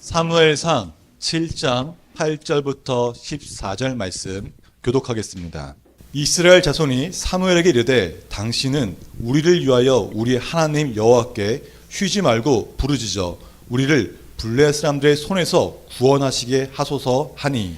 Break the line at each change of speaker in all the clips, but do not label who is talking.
사무엘상 7장 8절부터 14절 말씀 교독하겠습니다. 이스라엘 자손이 사무엘에게 이르되 당신은 우리를 위하여 우리 하나님 여호와께 쉬지 말고 부르짖어 우리를 블레 사람들의 손에서 구원하시게 하소서 하니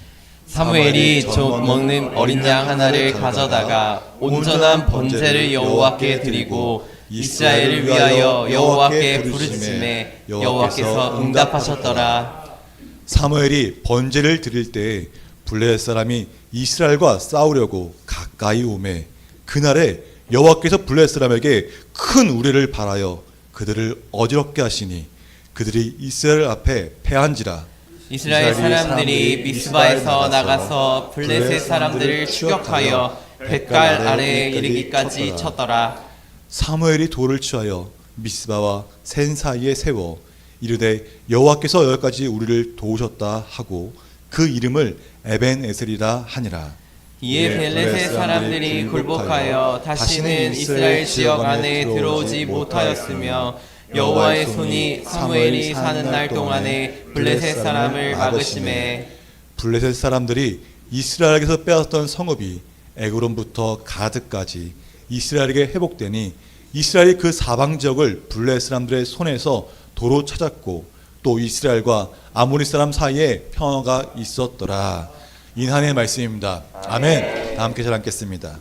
사무엘이 좀 먹는 어린 양 하나를 가져다가 온전한 번제를 여호와께 드리고 이스라엘을 위하여 여호와께 부르짖음에 여호와께서 응답하셨더라.
사무엘이 번제를 드릴 때 블레 사람이 이스라엘과 싸우려고 가까이 오매 그날에 여호와께서 블레 사람에게 큰 우레를 발하여 그들을 어지럽게 하시니 그들이 이스라엘 앞에 패한지라.
이스라엘 사람들이 미스바에서 나가서 블레셋 사람들을 추격하여 뱃갈 아래에 이르기까지 쳤더라.
사무엘이 돌을 취하여 미스바와 센 사이에 세워 이르되 여호와께서 여기까지 우리를 도우셨다 하고 그 이름을 에벤에셀이라 하니라.
이에 블레셋 사람들이 굴복하여 다시는 이스라엘 지역 안에 들어오지 못하였으며 여호와의 손이 사무엘이 사는 날 동안에 블레셋 사람을 막으심에
블레셋 사람들이 이스라엘에게서 빼앗았던 성읍이 에그론부터 가드까지 이스라엘에게 회복되니 이스라엘이 그 사방 지역을 블레셋 사람들의 손에서 도로 찾았고 또 이스라엘과 아모리 사람 사이에 평화가 있었더라. 인한의 말씀입니다. 아멘. 다 함께 잘 앉겠습니다.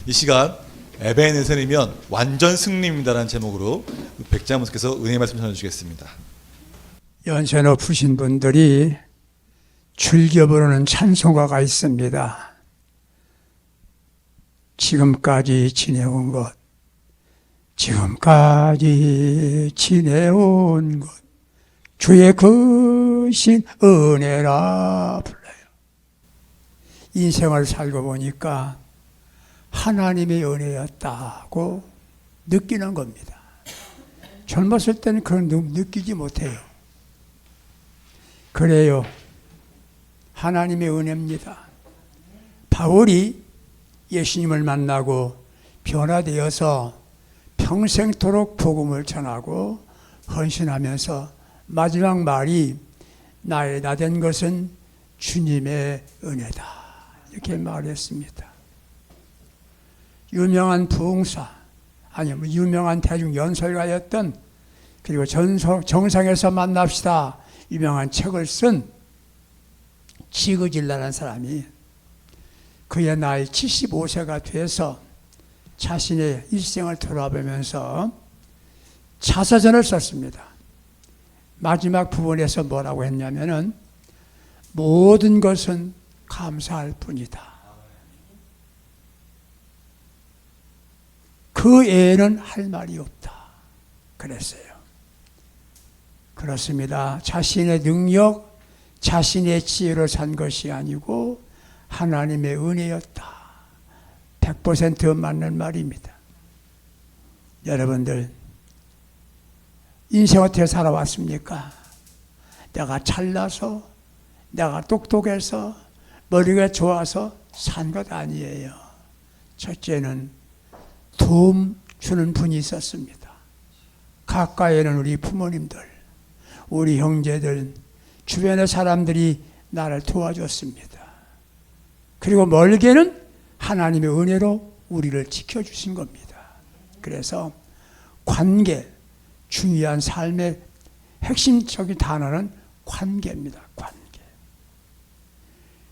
이 시간 에벤에셀이면 완전 승리입니다라는 제목으로 백장목사께서 은혜의 말씀 전해주시겠습니다.
연세 높으신 분들이 즐겨 부르는 찬송가가 있습니다. 지금까지 지내온 것, 지금까지 지내온 것, 주의 크신 은혜라 불러요. 인생을 살고 보니까 하나님의 은혜였다고 느끼는 겁니다. 젊었을 때는 그런 느끼지 못해요. 그래요. 하나님의 은혜입니다. 바울이 예수님을 만나고 변화되어서 평생토록 복음을 전하고 헌신하면서 마지막 말이 나 된 것은 주님의 은혜다. 이렇게 말했습니다. 유명한 부흥사, 아니면 유명한 대중 연설가였던, 그리고 정상에서 만납시다 유명한 책을 쓴 지그질라라는 사람이 그의 나이 75세가 돼서 자신의 일생을 돌아보면서 자서전을 썼습니다. 마지막 부분에서 뭐라고 했냐면은 모든 것은 감사할 뿐이다. 그 외에는 할 말이 없다. 그랬어요. 그렇습니다. 자신의 능력, 자신의 지혜로 산 것이 아니고 하나님의 은혜였다. 100% 맞는 말입니다. 여러분들, 인생 어떻게 살아왔습니까? 내가 잘나서, 내가 똑똑해서, 머리가 좋아서 산 것 아니에요. 첫째는 도움 주는 분이 있었습니다. 가까이에는 우리 부모님들, 우리 형제들, 주변의 사람들이 나를 도와줬습니다. 그리고 멀게는 하나님의 은혜로 우리를 지켜주신 겁니다. 그래서 관계, 중요한 삶의 핵심적인 단어는 관계입니다. 관계.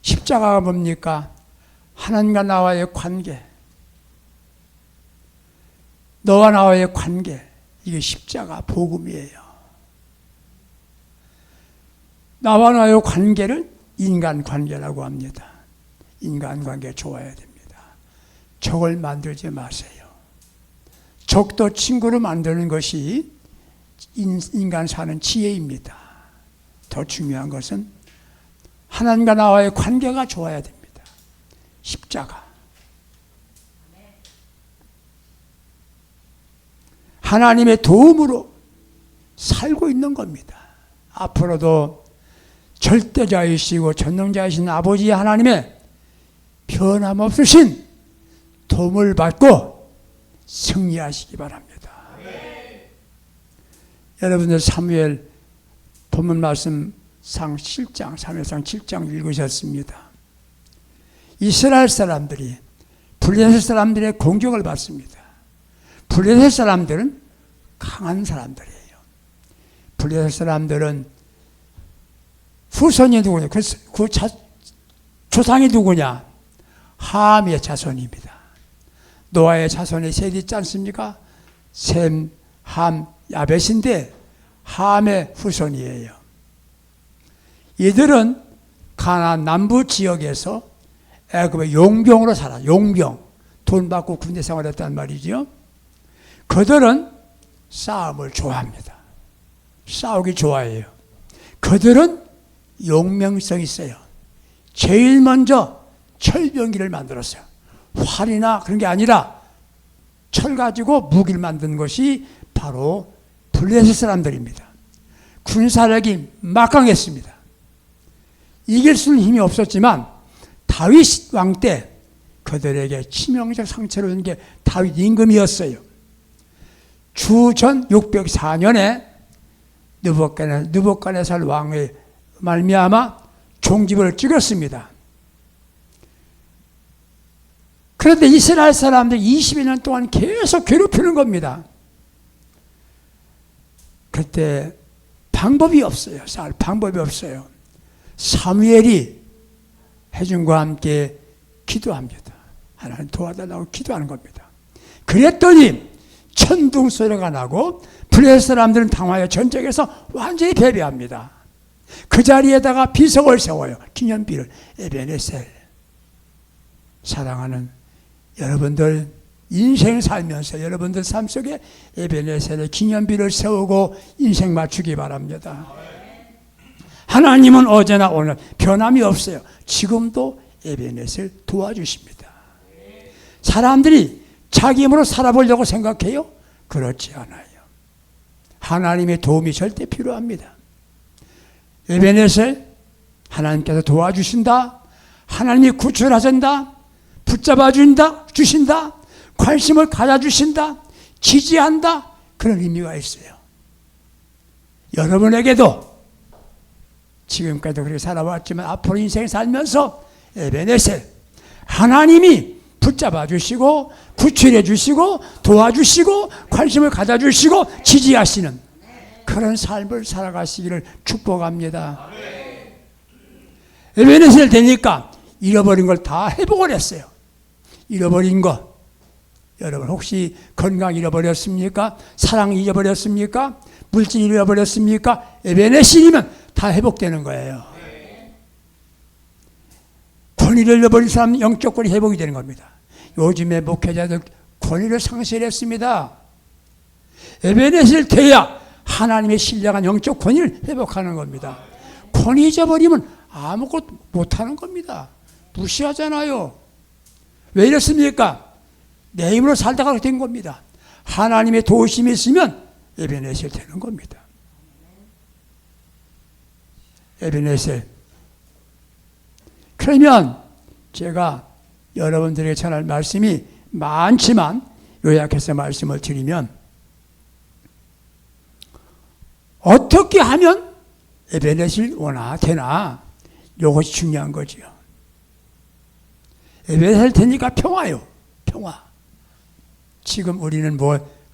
십자가가 뭡니까? 하나님과 나와의 관계. 너와 나와의 관계. 이게 십자가 복음이에요. 나와 나의 관계를 인간관계라고 합니다. 인간관계 좋아야 됩니다. 적을 만들지 마세요. 적도 친구로 만드는 것이 인간 사는 지혜입니다. 더 중요한 것은 하나님과 나와의 관계가 좋아야 됩니다. 십자가. 하나님의 도움으로 살고 있는 겁니다. 앞으로도 절대자이시고 전능자이신 아버지 하나님의 변함없으신 도움을 받고 승리하시기 바랍니다. 여러분들 사무엘 본문 말씀 사무엘상 7장 읽으셨습니다. 이스라엘 사람들이 블레셋 사람들의 공격을 받습니다. 블레셋 사람들은 강한 사람들이에요. 블레셋 사람들은 후손이 누구냐? 조상이 누구냐? 함의 자손입니다. 노아의 자손이 셋이 있지 않습니까? 셈, 함, 야벳인데 함의 후손이에요. 이들은 가나안 남부 지역에서 애굽의 용병으로 살아. 용병. 돈 받고 군대 생활했단 말이죠. 그들은 싸움을 좋아합니다. 싸우기 좋아해요. 그들은 용맹성이 있어요. 제일 먼저 철병기를 만들었어요. 활이나 그런 게 아니라 철 가지고 무기를 만든 것이 바로 블레셋 사람들입니다. 군사력이 막강했습니다. 이길 수는 힘이 없었지만 다윗 왕 때 그들에게 치명적 상처를 준 게 다윗 임금이었어요. 주전 604년에 느부갓네살 왕의 말미암아 종집을 찍었습니다. 그런데 이스라엘 사람들이 22년 동안 계속 괴롭히는 겁니다. 그때 방법이 없어요. 살 방법이 없어요. 사무엘이 해준과 함께 기도합니다. 하나님 도와달라고 기도하는 겁니다. 그랬더니 천둥 소리가 나고 블레셋 사람들은 당하여 전쟁에서 완전히 패배합니다. 그 자리에다가 비석을 세워요. 기념비를. 에베네셀. 사랑하는 여러분들 인생 살면서 여러분들 삶 속에 에베네셀의 기념비를 세우고 인생 맞추기 바랍니다. 하나님은 어제나 오늘 변함이 없어요. 지금도 에베네셀 도와주십니다. 사람들이 자기 힘으로 살아보려고 생각해요? 그렇지 않아요. 하나님의 도움이 절대 필요합니다. 에베네셀, 하나님께서 도와주신다. 하나님이 구출하신다. 붙잡아 주신다. 관심을 가져주신다. 지지한다. 그런 의미가 있어요. 여러분에게도 지금까지도 그렇게 살아왔지만 앞으로 인생 살면서 에베네셀, 하나님이 붙잡아 주시고 구출해 주시고 도와주시고 관심을 가져주시고 지지하시는 그런 삶을 살아가시기를 축복합니다. 에베네셀 되니까 잃어버린 걸 다 회복을 했어요. 잃어버린 것. 여러분 혹시 건강 잃어버렸습니까? 사랑 잃어버렸습니까? 물질 잃어버렸습니까? 에베네셀이면 다 회복되는 거예요. 권위를 잃어버린 사람은 영적 권위 회복이 되는 겁니다. 요즘에 목회자들 권위를 상실했습니다. 에베네셀 돼야 하나님의 신령한 영적 권위를 회복하는 겁니다. 권위 잊어버리면 아무것도 못하는 겁니다. 무시하잖아요. 왜 이렇습니까? 내 힘으로 살다가 그렇게 된 겁니다. 하나님의 도우심이 있으면 에베네셀 되는 겁니다. 에베네셀. 그러면 제가 여러분들에게 전할 말씀이 많지만 요약해서 말씀을 드리면 어떻게 하면 에베네셀 오나 되나 이것이 중요한 거지요. 에베네셀 되니까 평화요. 평화. 지금 우리는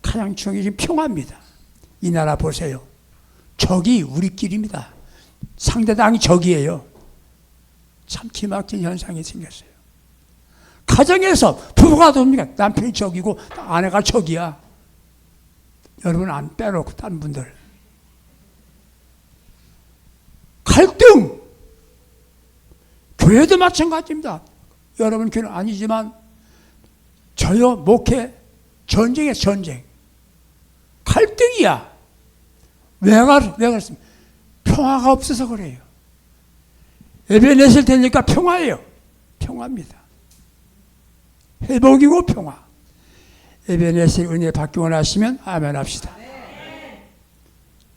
가장 중요한 게 지금 평화입니다. 이 나라 보세요. 적이 우리끼리입니다. 상대당이 적이에요. 참 기막힌 현상이 생겼어요. 가정에서 부부가 돕니까? 남편이 적이고 아내가 적이야. 여러분 안 빼놓고 다른 분들. 갈등. 교회도 마찬가지입니다. 여러분 교회는 아니지만 저요 목회 전쟁이에요. 전쟁. 갈등이야. 왜 그렇습니까? 평화가 없어서 그래요. 에베네셀 되니까 평화예요. 평화입니다. 회복이고 평화. 에베네셀 은혜 받기 원하시면 아멘 합시다.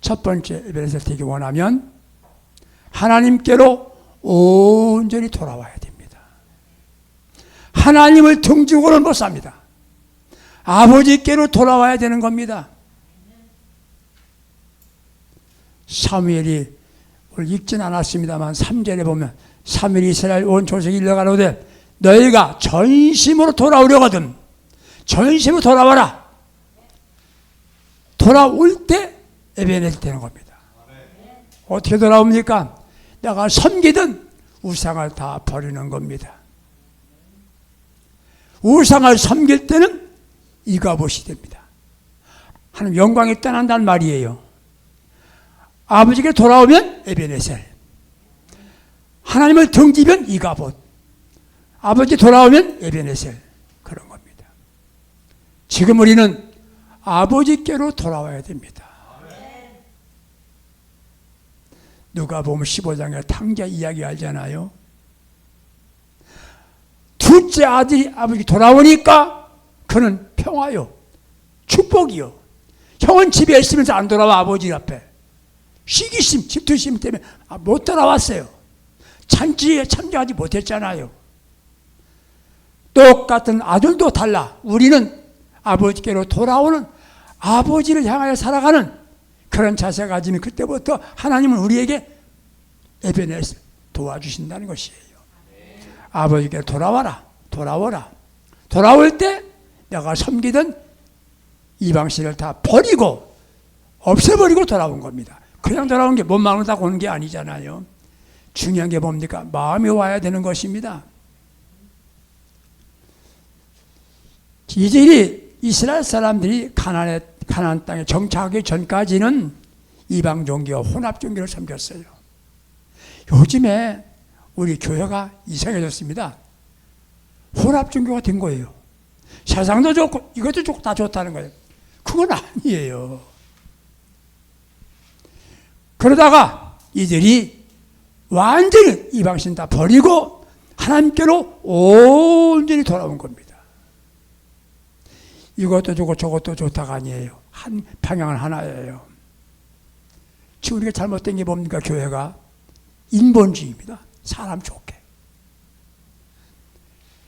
첫 번째 에베네셀 되기 원하면 하나님께로 온전히 돌아와야 됩니다. 하나님을 등지고는 못 삽니다. 아버지께로 돌아와야 되는 겁니다. 사무엘이 오늘 읽진 않았습니다만 3절에 보면 3일 이스라엘 온 족속이 일러가로되 너희가 전심으로 돌아오려거든 전심으로 돌아와라. 돌아올 때 에베네셀 되는 겁니다. 어떻게 돌아옵니까? 내가 섬기던 우상을 다 버리는 겁니다. 우상을 섬길 때는 이가봇이 됩니다. 하나님 영광이 떠난다는 말이에요. 아버지께 돌아오면 에베네셀, 하나님을 등지면 이가봇, 아버지 돌아오면 에베네셀, 그런 겁니다. 지금 우리는 아버지께로 돌아와야 됩니다. 누가복음 15장에 탕자 이야기 알잖아요. 둘째 아들이 아버지 돌아오니까 그는 평화요, 축복이요. 형은 집에 있으면서 안 돌아와 아버지 앞에. 시기심, 질투심 때문에 못 돌아왔어요. 참지에 참여하지 못했잖아요. 똑같은 아들도 달라. 우리는 아버지께로 돌아오는, 아버지를 향하여 살아가는 그런 자세 가지면 그때부터 하나님은 우리에게 에베네셀 도와주신다는 것이에요. 아버지께 돌아와라, 돌아오라. 돌아올 때 내가 섬기던 이방신을 다 버리고 없애버리고 돌아온 겁니다. 그냥 돌아온 게 몸 마음을 다 오는 게 아니잖아요. 중요한 게 뭡니까? 마음이 와야 되는 것입니다. 이들이 이스라엘 사람들이 가나안 땅에 정착하기 전까지는 이방 종교와 혼합 종교를 섬겼어요. 요즘에 우리 교회가 이상해졌습니다. 혼합 종교가 된 거예요. 세상도 좋고 이것도 좋고 다 좋다는 거예요. 그건 아니에요. 그러다가 이들이 완전히 이방신 다 버리고 하나님께로 온전히 돌아온 겁니다. 이것도 좋고 저것도 좋다가 아니에요. 한 방향은 하나예요. 지금 우리가 잘못된 게 뭡니까? 교회가 인본주의입니다. 사람 좋게.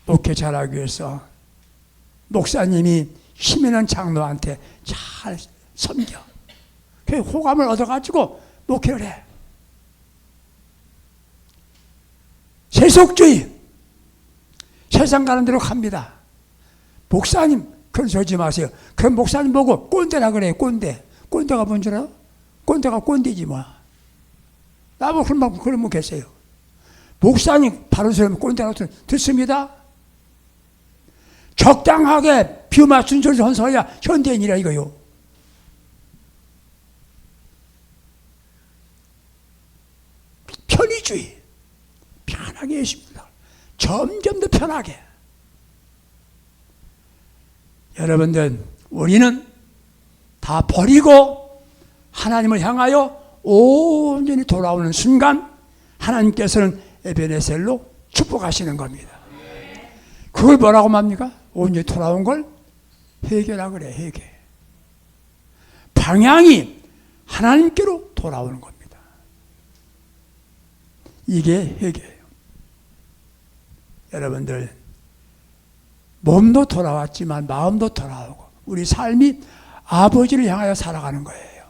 목회 잘하기 위해서 목사님이 힘 있는 장로한테 잘 섬겨. 그 호감을 얻어가지고 목회를 해. 세속주의. 세상 가는 대로 갑니다. 목사님, 그런 소리 하지 마세요. 그럼 목사님 보고 꼰대라 그래요, 꼰대. 꼰대가 뭔 줄 알아? 꼰대가 꼰대지 뭐. 나보고 그런 분 계세요. 목사님 바른 소리면 꼰대라고 듣습니다. 적당하게 비 맞춘 소리 헌서야 현대인이라 이거요. 편의주의. 편하게 해줍니다. 점점 더 편하게. 여러분들, 우리는 다 버리고 하나님을 향하여 온전히 돌아오는 순간 하나님께서는 에베네셀로 축복하시는 겁니다. 그걸 뭐라고 합니까? 온전히 돌아온 걸 회개라 그래, 회개. 방향이 하나님께로 돌아오는 겁니다. 이게 회개예요. 여러분들, 몸도 돌아왔지만 마음도 돌아오고 우리 삶이 아버지를 향하여 살아가는 거예요.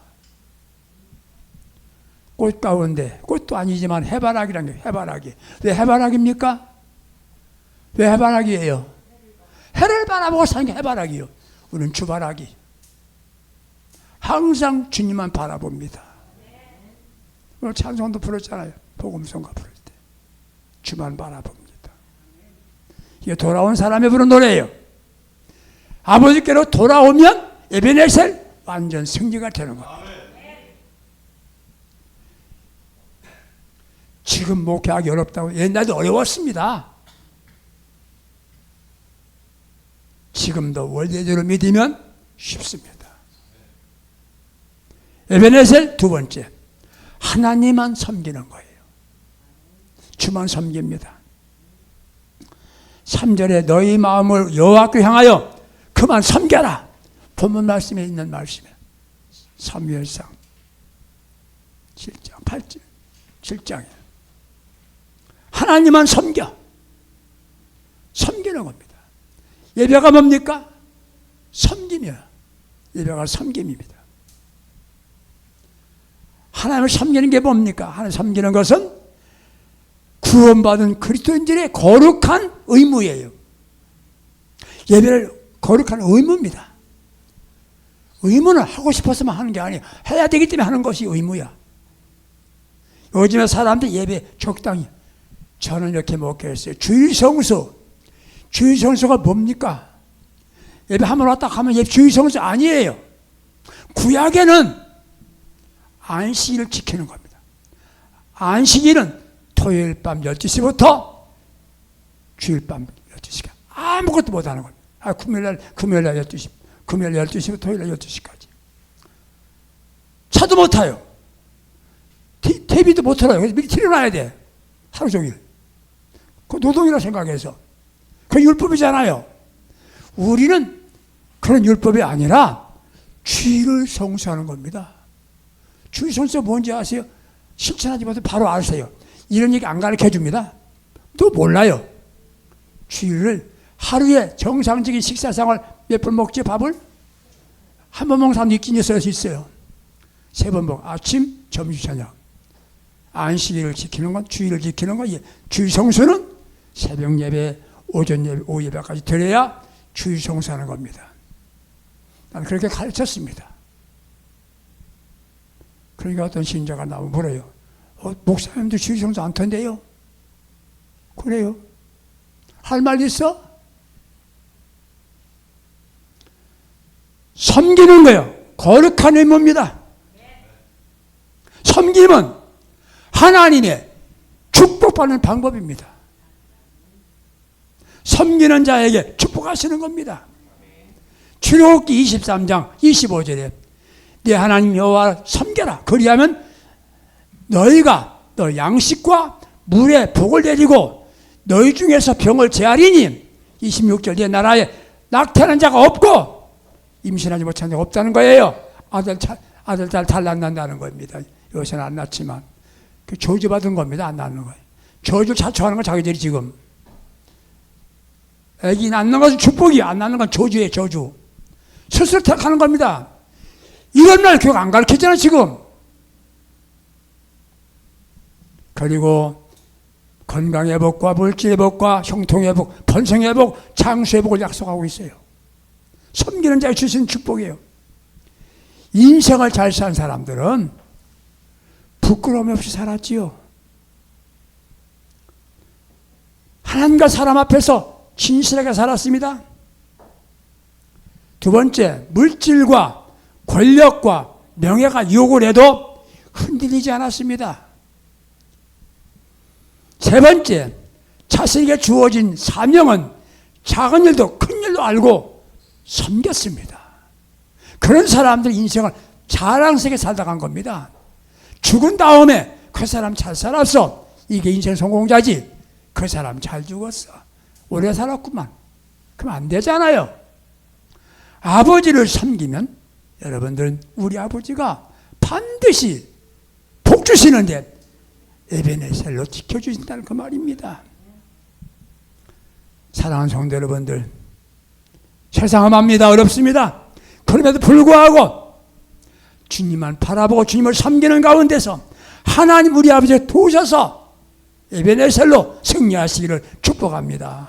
꽃 가운데, 꽃도 아니지만 해바라기라는 게 해바라기. 왜 해바라기입니까? 왜 해바라기예요? 해를 바라보고 사는 게 해바라기요. 우리는 주바라기. 항상 주님만 바라봅니다. 오늘 찬송도 부르잖아요. 복음성가 부를 때. 주만 바라봅니다. 이게 돌아온 사람이 부른 노래예요. 아버지께로 돌아오면 에베네셀 완전 승리가 되는 겁니다. 지금 목회하기 어렵다고 옛날도 어려웠습니다. 지금도 원리대로 믿으면 쉽습니다. 에베네셀 두 번째, 하나님만 섬기는 거예요. 주만 섬깁니다. 3절에 너희 마음을 여호와께 향하여 그만 섬겨라. 본문 말씀에 있는 말씀이에요. 사무엘상 7장 8절 7장이에요. 하나님만 섬기는 겁니다. 예배가 뭡니까? 섬기며. 예배가 섬김입니다. 하나님을 섬기는 게 뭡니까? 하나님을 섬기는 것은 구원받은 그리스도인들의 거룩한 의무예요. 예배를 거룩한 의무입니다. 의무는 하고 싶어서만 하는 게 아니에요. 해야 되기 때문에 하는 것이 의무야. 요즘에 사람들 예배 적당히. 저는 이렇게 목회했어요. 주일성수. 주일성수가 뭡니까? 예배 한번 왔다 가면 예배 주일성수 아니에요. 구약에는 안식일을 지키는 겁니다. 안식일은 토요일 밤 12시부터 주일 밤 12시까지 아무것도 못하는 겁니다. 금요일날 12시, 금요일 12시부터 토요일날 12시까지. 차도 못 타요. TV도 못 틀어요. 그래서 미리 틀어놔야 돼. 하루 종일. 그 노동이라 생각해서. 그 율법이잖아요. 우리는 그런 율법이 아니라 주일을 성수하는 겁니다. 주일 성수가 뭔지 아세요? 실천하지 못해 바로 아세요. 이런 얘기 안 가르쳐 줍니다. 또 몰라요. 주일을 하루에 정상적인 식사상을 몇 번 먹지 밥을? 한 번 먹는 사람도 있긴 있을 수 있어요. 3번 먹 아침, 점심, 저녁. 안식일을 지키는 건, 주일을 지키는 건, 주일 성수는 새벽 예배, 오전 예배, 오후 예배까지 드려야 주일 성수하는 겁니다. 나는 그렇게 가르쳤습니다. 그러니까 어떤 신자가 나오면 물어요. 목사님도 주일 성수 안 턴대요? 그래요? 할 말 있어? 섬기는 거예요. 거룩한 의무입니다. 섬김은 하나님의 축복받는 방법입니다. 섬기는 자에게 축복하시는 겁니다. 출애굽기 23장 25절에 네 하나님 여호와 섬겨라. 그리하면 너희가 너 양식과 물에 복을 내리고 너희 중에서 병을 제하리니 26절 내 나라에 낙태하는 자가 없고 임신하지 못한 자가 없다는 거예요. 아들 잘 낳는다는 겁니다. 요새는 안 낳지만 그 저주받은 겁니다. 안 낳는 거예요. 저주를 자초하는 건 자기들이 지금. 애기 낳는 것은 축복이야. 안 낳는 건 저주예요. 저주. 스스로 택하는 겁니다. 이런 날 교육 안 가르쳤잖아 지금. 그리고 건강회복과 물질회복과 형통회복, 번성회복, 장수회복을 약속하고 있어요. 섬기는 자에 주신 축복이에요. 인생을 잘 산 사람들은 부끄러움 없이 살았지요. 하나님과 사람 앞에서 진실하게 살았습니다. 두 번째, 물질과 권력과 명예가 유혹을 해도 흔들리지 않았습니다. 세 번째, 자신에게 주어진 사명은 작은 일도 큰 일도 알고 섬겼습니다. 그런 사람들 인생을 자랑스럽게 살다 간 겁니다. 죽은 다음에 그 사람 잘 살았어. 이게 인생 성공자지. 그 사람 잘 죽었어. 오래 살았구만. 그럼 안 되잖아요. 아버지를 섬기면 여러분들은 우리 아버지가 반드시 복 주시는데 에베네셀로 지켜주신다는 그 말입니다. 사랑하는 성도 여러분들, 세상은 맙니다. 어렵습니다. 그럼에도 불구하고 주님만 바라보고 주님을 섬기는 가운데서 하나님 우리 아버지가 도우셔서 에베네셀로 승리하시기를 축복합니다.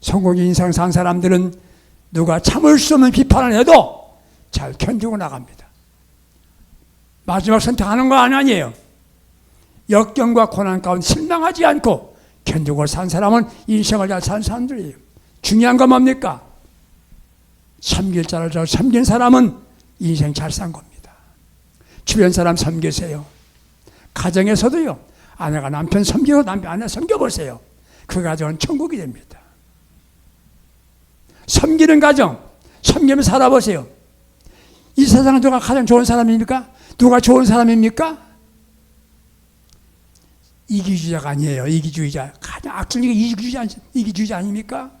성공의 인생 산 사람들은 누가 참을 수 없는 비판을 해도 잘 견디고 나갑니다. 마지막 선택하는 거 아니에요. 역경과 고난 가운데 실망하지 않고 견디고 산 사람은 인생을 잘 산 사람들이에요. 중요한 건 뭡니까? 섬길 자를 잘 섬긴 사람은 인생 잘 산 겁니다. 주변 사람 섬기세요. 가정에서도요. 아내가 남편 섬기고 남편 아내 섬겨보세요. 그 가정은 천국이 됩니다. 섬기는 가정, 섬기면 살아보세요. 이 세상은 누가 가장 좋은 사람입니까? 누가 좋은 사람입니까? 이기주의자가 아니에요. 이기주의자. 가장 악질리가 이기주의자 아닙니까?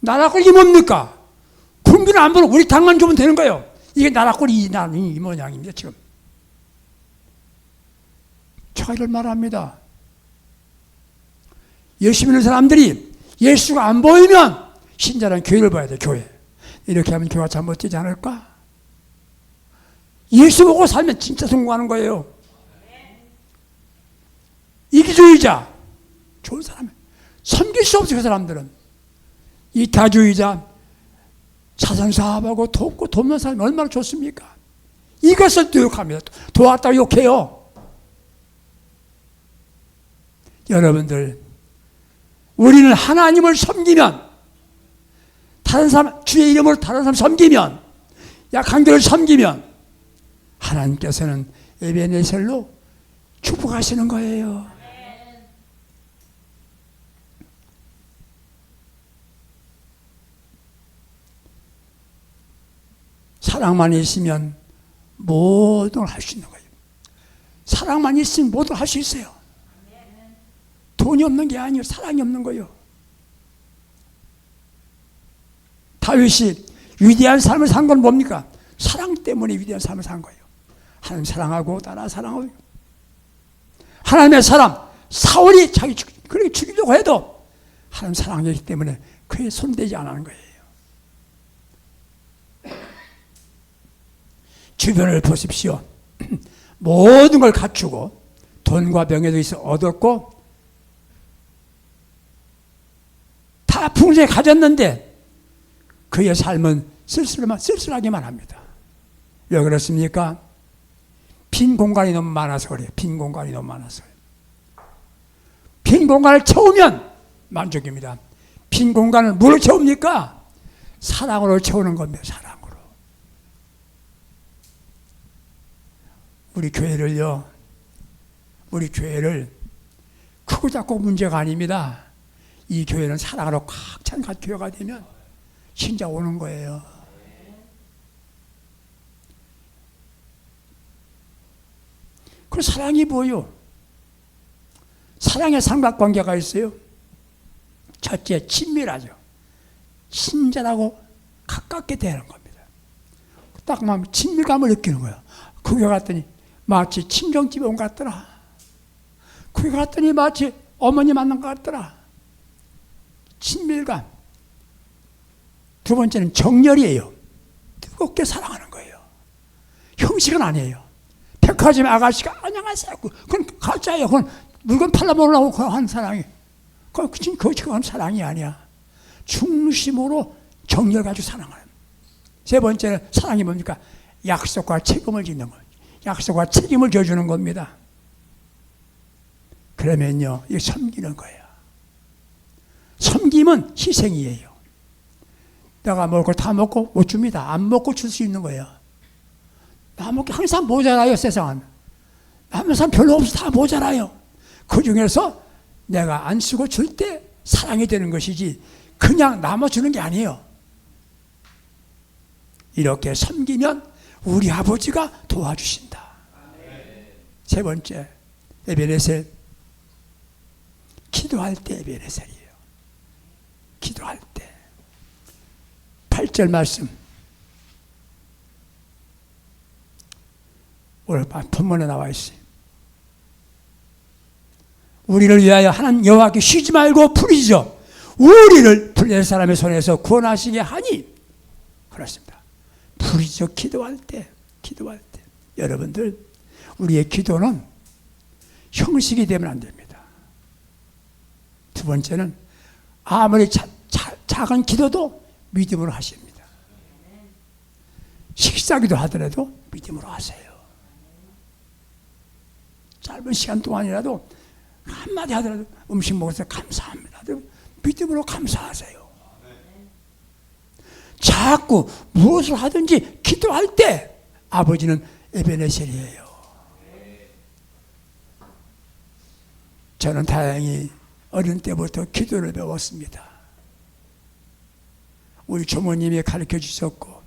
나라 꼴이 뭡니까? 국민을 안 보고 우리 당만 주면 되는 거예요. 이게 나라 꼴이 이 모양입니다. 지금. 제가 이걸 말합니다. 예수 믿는 사람들이 예수가 안 보이면 신자는 교회를 봐야 돼. 교회. 이렇게 하면 교회가 잘못되지 않을까? 예수 보고 살면 진짜 성공하는 거예요. 이기주의자, 좋은 사람, 섬길 수 없어요. 그 사람들은 이타주의자, 자선사업하고 돕는 사람이 얼마나 좋습니까? 이것을 또 욕합니다. 도왔다고 욕해요. 여러분들, 우리는 하나님을 섬기면, 다른 사람, 주의 이름으로 다른 사람 섬기면, 약한 자를 섬기면 하나님께서는 에베네셀로 축복하시는 거예요. 사랑만 있으면 모든 걸 할 수 있는 거예요. 사랑만 있으면 모든 걸 할 수 있어요. 돈이 없는 게 아니에요. 사랑이 없는 거예요. 다윗이 위대한 삶을 산 건 뭡니까? 사랑 때문에 위대한 삶을 산 거예요. 하나님 사랑하고 나라 사랑하고. 하나님의 사람, 사울이 자기 그렇게 죽이려고 해도 하나님 사랑하기 때문에 그에 손대지 않는 거예요. 주변을 보십시오. 모든 걸 갖추고 돈과 명예도 있어 얻었고 다 풍성히 가졌는데 그의 삶은 쓸쓸하기만 합니다. 왜 그렇습니까? 빈 공간이 너무 많아서 그래요. 빈 공간이 너무 많아서. 빈 공간을 채우면 만족입니다. 빈 공간을 뭐로 채웁니까? 사랑으로 채우는 겁니다. 사랑으로. 우리 교회를 크고 작고 문제가 아닙니다. 이 교회는 사랑으로 꽉 찬 교회가 되면 진짜 오는 거예요. 그 사랑이 뭐요? 사랑의 삼각관계가 있어요. 첫째, 친밀하죠. 친절하고 가깝게 대하는 겁니다. 딱 친밀감을 느끼는 거예요. 거기 갔더니 마치 친정집에 온 것 같더라. 거기 갔더니 마치 어머니 만난 것 같더라. 친밀감. 두 번째는 정열이에요. 뜨겁게 사랑하는 거예요. 형식은 아니에요. 백화점 아가씨가 안녕하세요. 그건 가짜예요. 그건 물건 팔아먹으려고 하는 사랑이. 그건 사랑이 아니야. 중심으로 정열 가지고 사랑하는. 세 번째는 사랑이 뭡니까? 약속과 책임을 짓는 거예요. 약속과 책임을 져주는 겁니다. 그러면요, 이거 섬기는 거예요. 섬김은 희생이에요. 내가 먹을 걸 다 먹고 못 줍니다. 안 먹고 줄 수 있는 거예요. 나 먹기 항상 모자라요, 세상은. 남는 사람 별로 없어. 다 모자라요. 그 중에서 내가 안 쓰고 줄 때 사랑이 되는 것이지 그냥 남아주는 게 아니에요. 이렇게 섬기면 우리 아버지가 도와주신다. 세 번째, 에베네셀. 기도할 때 에베네셀이에요. 기도할 때. 8절 말씀. 오늘 본문에 나와 있어요. 우리를 위하여 하나님 여호와께 쉬지 말고 부르짖어 우리를 블레셋 사람의 손에서 구원하시게 하니. 그렇습니다. 부르짖어 기도할 때. 여러분들, 우리의 기도는 형식이 되면 안 됩니다. 두 번째는 아무리 작은 기도도 믿음으로 하십니다. 식사기도 하더라도 믿음으로 하세요. 짧은 시간 동안이라도 한마디 하더라도 음식 먹어서 감사합니다. 믿음으로 감사하세요. 자꾸 무엇을 하든지 기도할 때 아버지는 에베네셀이에요. 저는 다행히 어린 때부터 기도를 배웠습니다. 우리 조모님이 가르쳐 주셨고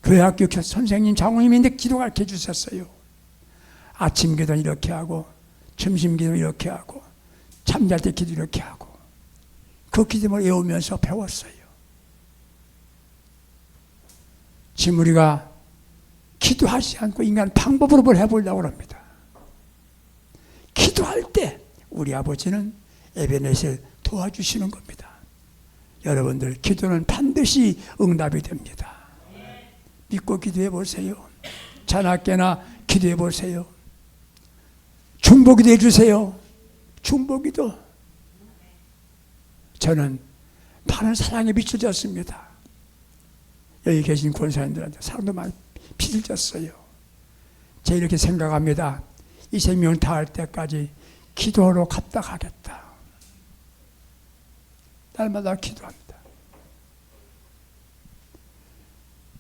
교회학교 선생님, 장로님인데 기도 가르쳐 주셨어요. 아침 기도는 이렇게 하고 점심 기도는 이렇게 하고 잠잘 때 기도 이렇게 하고 그 기도를 외우면서 배웠어요. 지금 우리가 기도하지 않고 인간 방법으로 뭘 해보려고 합니다. 기도할 때 우리 아버지는 에베네셀 도와주시는 겁니다. 여러분들, 기도는 반드시 응답이 됩니다. 믿고 기도해 보세요. 자나깨나 기도해 보세요. 중보기도 해주세요. 중보기도. 저는 많은 사랑에 비춰졌습니다. 여기 계신 권사님들한테 사랑도 많이 비춰졌어요. 제가 이렇게 생각합니다. 이 생명을 다할 때까지 기도로 갚다가겠다. 날마다 기도합니다.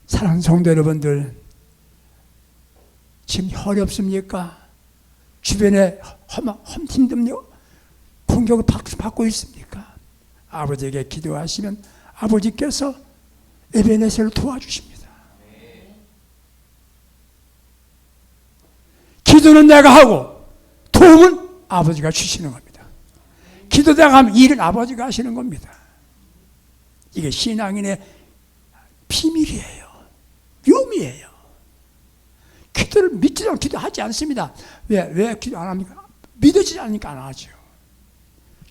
사랑하는 성도 여러분들, 지금 혈이 없습니까? 주변에 힘든 공격을 받고 있습니까? 아버지에게 기도하시면 아버지께서 에베네셀을 도와주십니다. 기도는 내가 하고 도움은 아버지가 주시는 겁니다. 기도 내가 하면 일은 아버지가 하시는 겁니다. 이게 신앙인의 비밀이에요. 묘미예요. 기도를 믿지 않고 기도하지 않습니다. 왜 기도 안 합니까? 믿어지지 않으니까 안 하죠.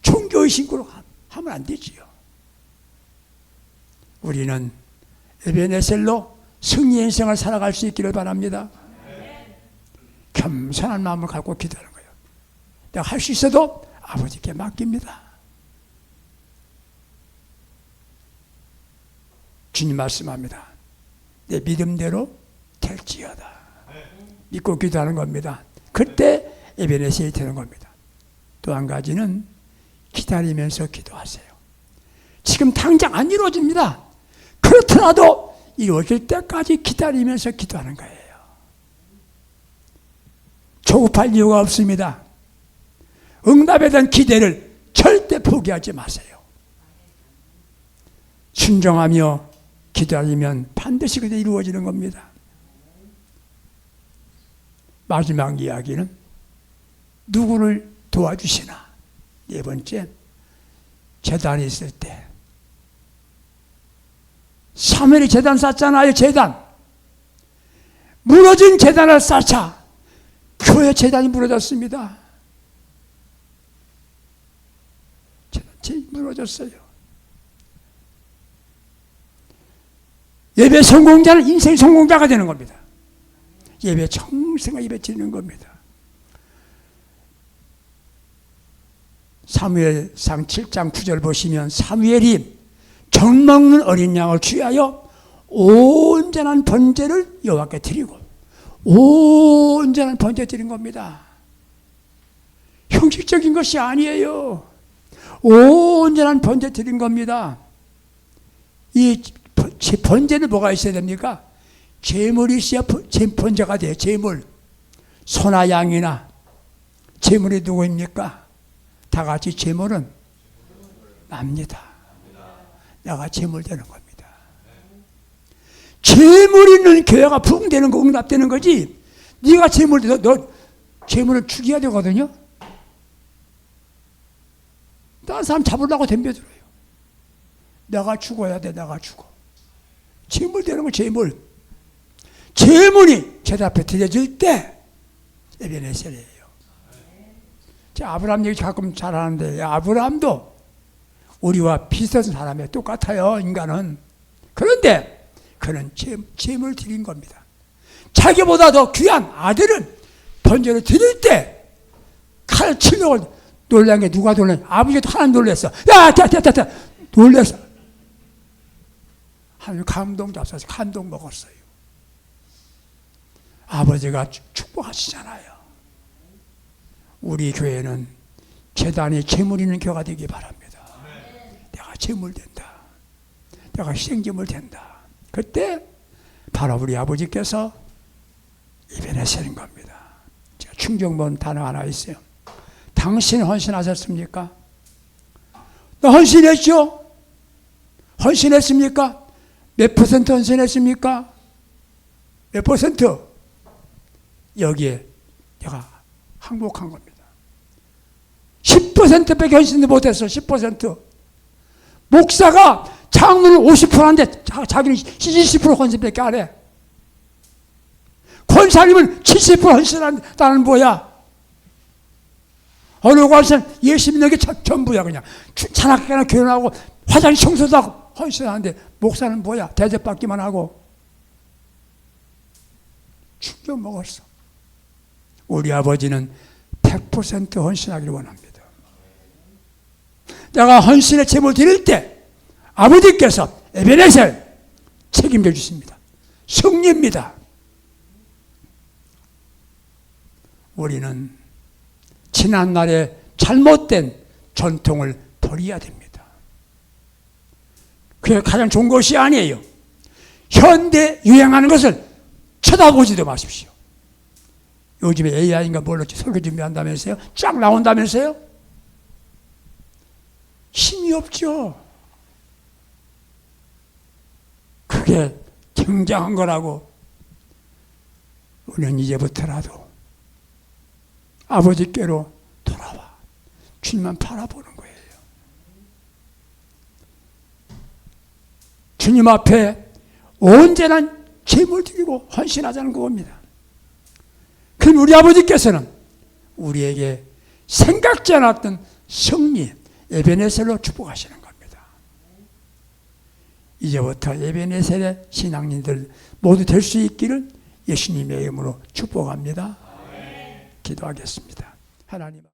종교의 신고로 하면 안 되지요. 우리는 에베네셀로 승리의 인생을 살아갈 수 있기를 바랍니다. 겸손한 마음을 갖고 기도하는 거예요. 내가 할 수 있어도 아버지께 맡깁니다. 주님 말씀합니다. 내 믿음대로 될지어다. 믿고 기도하는 겁니다. 그때 에베네셀이 되는 겁니다. 또 한 가지는 기다리면서 기도하세요. 지금 당장 안 이루어집니다. 그렇더라도 이루어질 때까지 기다리면서 기도하는 거예요. 조급할 이유가 없습니다. 응답에 대한 기대를 절대 포기하지 마세요. 순종하며 기다리면 반드시 그게 이루어지는 겁니다. 마지막 이야기는 누구를 도와주시나. 네 번째, 제단이 있을 때 사무엘이 제단 쌓잖아요. 제단. 무너진 제단을 쌓자 교회 제단이 무너졌습니다. 제단이 무너졌어요. 예배 성공자는 인생 성공자가 되는 겁니다. 예배 정성을 예배 드리는 겁니다. 사무엘상 7장 9절 보시면 사무엘이 정 먹는 어린 양을 취하여 온전한 번제를 여호와께 드리고, 온전한 번제 드린 겁니다. 형식적인 것이 아니에요. 온전한 번제 드린 겁니다. 이 번제는 뭐가 있어야 됩니까? 제물이 있어야 번제가 돼요. 제물. 소나 양이나 제물이 누구입니까? 다 같이 제물은 납니다. 내가 제물 되는 겁니다. 제물 있는 교회가 부흥되는 거, 응답되는 거지. 네가 제물 돼. 너 제물을 죽여야 되거든요. 다른 사람 잡으려고 덤벼들어요. 내가 죽어야 돼. 내가 죽어. 제물 되는 거, 제물. 제물이 제자 앞에 드려질 때 에베네셀이에요. 제가 아브라함 얘기 가끔 잘하는데, 아브라함도 우리와 비슷한 사람이에요. 똑같아요, 인간은. 그런데 그는 제물 드린 겁니다. 자기보다 더 귀한 아들은 번제를 드릴 때 칼 치려고 놀란 게 누가 놀랐냐? 아버지도 하나님 놀랐어. 야, 놀랐어. 하나님 감동 잡숴서 감동 먹었어요. 아버지가 축복하시잖아요. 우리 교회는 제단이 제물 있는 교회가 되기 바랍니다. 내가 제물 된다. 내가 희생제물 된다. 그때 바로 우리 아버지께서 에베네셀인 겁니다. 제가 충정본 단어 하나 있어요. 당신 헌신하셨습니까? 나 헌신했죠? 헌신했습니까? 몇 퍼센트 헌신했습니까? 몇 퍼센트? 여기에 내가 항복한 겁니다. 10%밖에 헌신도 못했어. 10%. 목사가 장로는 50%인데 자기는 20% 헌신밖에 안 해. 권사님은 70% 헌신한다는 뭐야? 어느 권사는 예수 믿는 게 전부야. 그냥 찬악회나 교연하고 화장실 청소도 하고 헌신하는데 목사는 뭐야? 대접받기만 하고. 충격 먹었어. 우리 아버지는 100% 헌신하기를 원합니다. 내가 헌신의 제목을 드릴 때 아버지께서 에베네셀 책임져 주십니다. 승리입니다. 우리는 지난날의 잘못된 전통을 버려야 됩니다. 그게 가장 좋은 것이 아니에요. 현대 유행하는 것을 쳐다보지도 마십시오. 요즘에 AI인가 뭘로 설교 준비한다면서요? 쫙 나온다면서요? 힘이 없죠. 그게 굉장한 거라고. 우리는 이제부터라도 아버지께로 돌아와 주님만 바라보는 거예요. 주님 앞에 언제나 제물 드리고 헌신하자는 겁니다. 그럼 우리 아버지께서는 우리에게 생각지 않았던 승리, 에베네셀로 축복하시는 겁니다. 이제부터 에베네셀의 신앙인들 모두 될 수 있기를 예수님의 이름으로 축복합니다. 기도하겠습니다. 하나님.